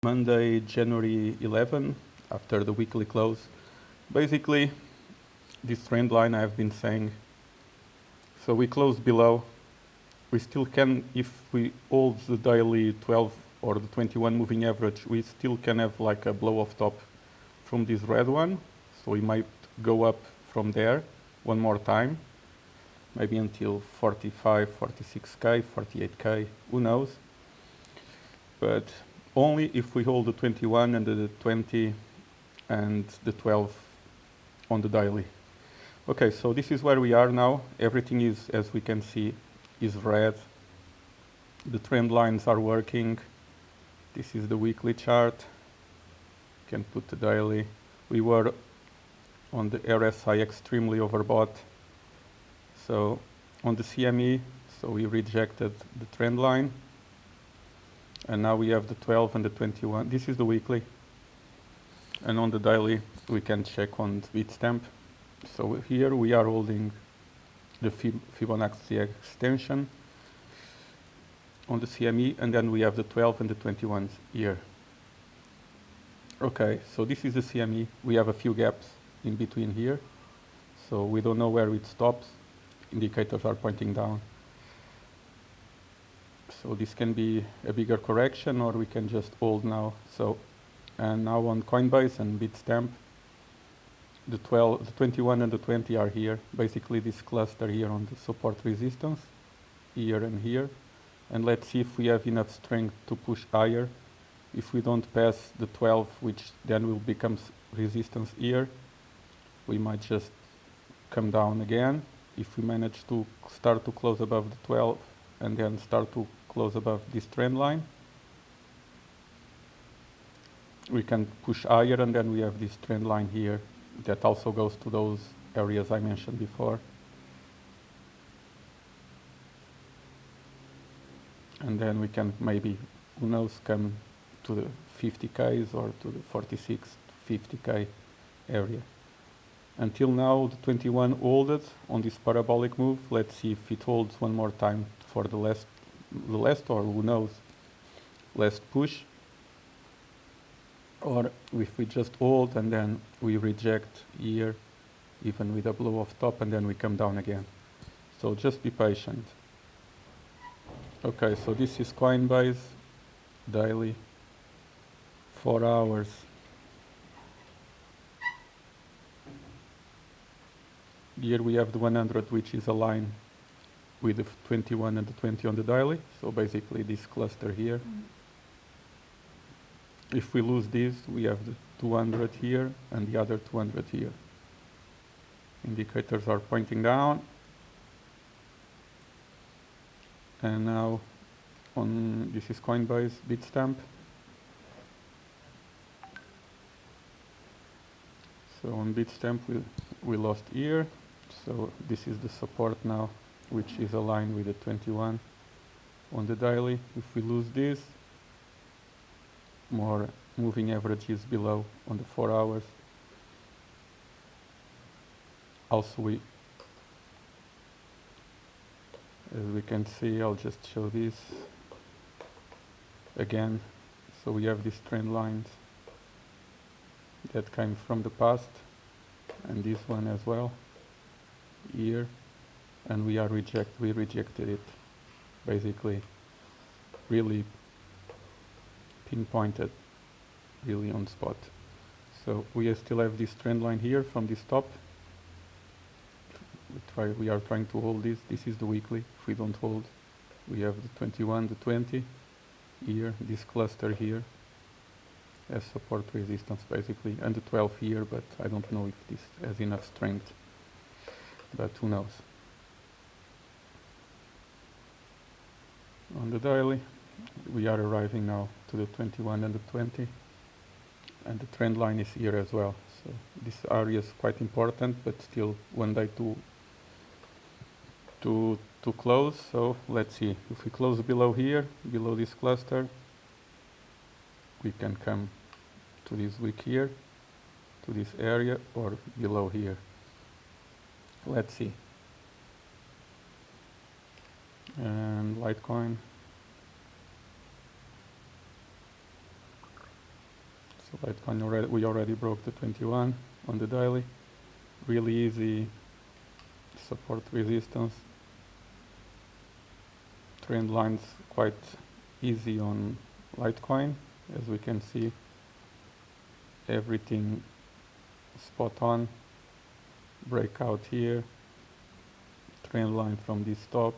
Monday, January 11, after the weekly close. Basically, this trend line I've been saying, so we closed below. We still can, if we hold the daily 12 or the 21 moving average, we still can have like a blow off top from this red one. So we might go up from there one more time, maybe until 45, 46K, 48K, who knows. But only if we hold the 21 and the 20 and the 12 on the daily. Okay, so this is where we are now. Everything is, as we can see, is red. The trend lines are working. This is the weekly chart. You can put the daily. We were on the RSI extremely overbought. So on the CME, so we rejected the trend line. And now we have the 12 and the 21. This is the weekly. And on the daily, we can check on the Bitstamp. So here we are holding the Fibonacci extension on the CME, and then we have the 12 and the 21 here. Okay, so this is the CME. We have a few gaps in between here. So we don't know where it stops. Indicators are pointing down. So this can be a bigger correction, or we can just hold now. So, and now on Coinbase and Bitstamp, the 12, the 21 and the 20 are here. Basically this cluster here on the support resistance, here and here. And let's see if we have enough strength to push higher. If we don't pass the 12, which then will become resistance here, we might just come down again. If we manage to start to close above the 12 and then start to close above this trend line, we can push higher, and then we have this trend line here that also goes to those areas I mentioned before. And then we can maybe, who knows, come to the 50Ks or to the 46, 50K area. Until now, the 21 holded on this parabolic move. Let's see if it holds one more time for the last or who knows, last push. Or if we just hold and then we reject here, even with a blow off top, and then we come down again. So just be patient. Okay, so this is Coinbase daily, 4 hours. Here we have the 100, which is aligned with the 21 and the 20 on the daily. So basically this cluster here. If we lose this, we have the 200 here and the other 200 here. Indicators are pointing down. And now on, this is Coinbase, Bitstamp. So on Bitstamp we lost here. So this is the support now, which is aligned with the 21 on the daily. If we lose this, more moving averages below on the 4 hours. Also as we can see, I'll just show this again. So we have these trend lines that came from the past, and this one as well here, and we rejected it, basically really pinpointed, really on spot. So we still have this trend line here from this top. We are trying to hold this. This is the weekly. If we don't hold, we have the 21, the 20 here, this cluster here as support resistance basically, and the 12 here, but I don't know if this has enough strength, but who knows. On the daily, we are arriving now to the 21 and the 20, and the trend line is here as well. So this area is quite important, but still one day to close. So let's see, if we close below here, below this cluster, we can come to this wick here, to this area, or below here. Let's see. And Litecoin. So Litecoin we already broke the 21 on the daily. Really easy support resistance. Trend lines quite easy on Litecoin, as we can see. Everything spot on. Breakout here. Trend line from this top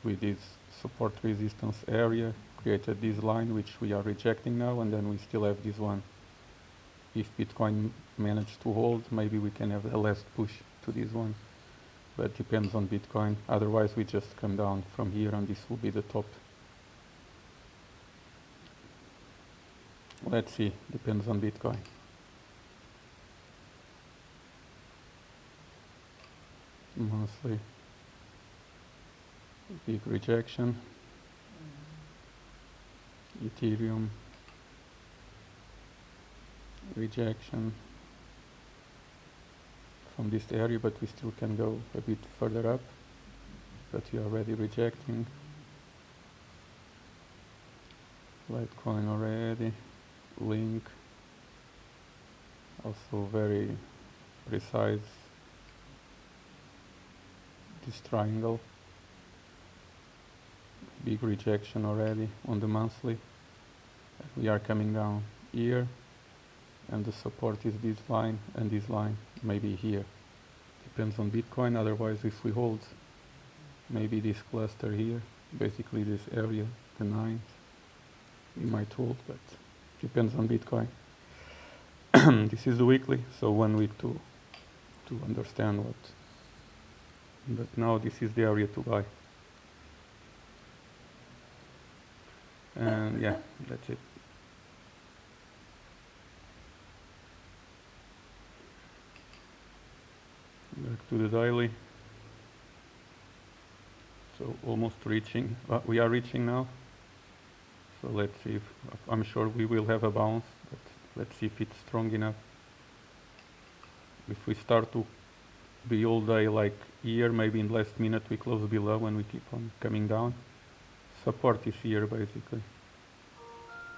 with this support resistance area created this line which we are rejecting now, and then we still have this one. If Bitcoin managed to hold, maybe we can have a last push to this one, but depends on Bitcoin. Otherwise we just come down from here and this will be the top. Let's see, depends on Bitcoin. Monthly, big rejection. Ethereum, rejection from this area, but we still can go a bit further up, but we are already rejecting. Litecoin already, Link, also very precise, this triangle, big rejection already on the monthly. We are coming down here, and the support is this line and this line, maybe here. Depends on Bitcoin. Otherwise, if we hold maybe this cluster here, basically this area, the 9, we might hold, but depends on Bitcoin. This is the weekly, so 1 week to understand what. But now this is the area to buy. And yeah, that's it. Back to the daily. So almost reaching, we are reaching now. So let's see if, I'm sure we will have a bounce, but let's see if it's strong enough. If we start to be all day like here, maybe in the last minute we close below and we keep on coming down. Support is here basically.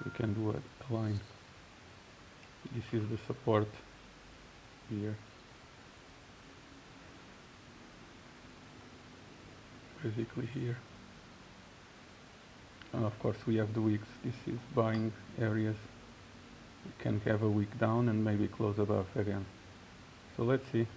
We can do a line. This is the support here. Basically here. And of course we have the wicks. This is buying areas. We can have a wick down and maybe close above again. So let's see.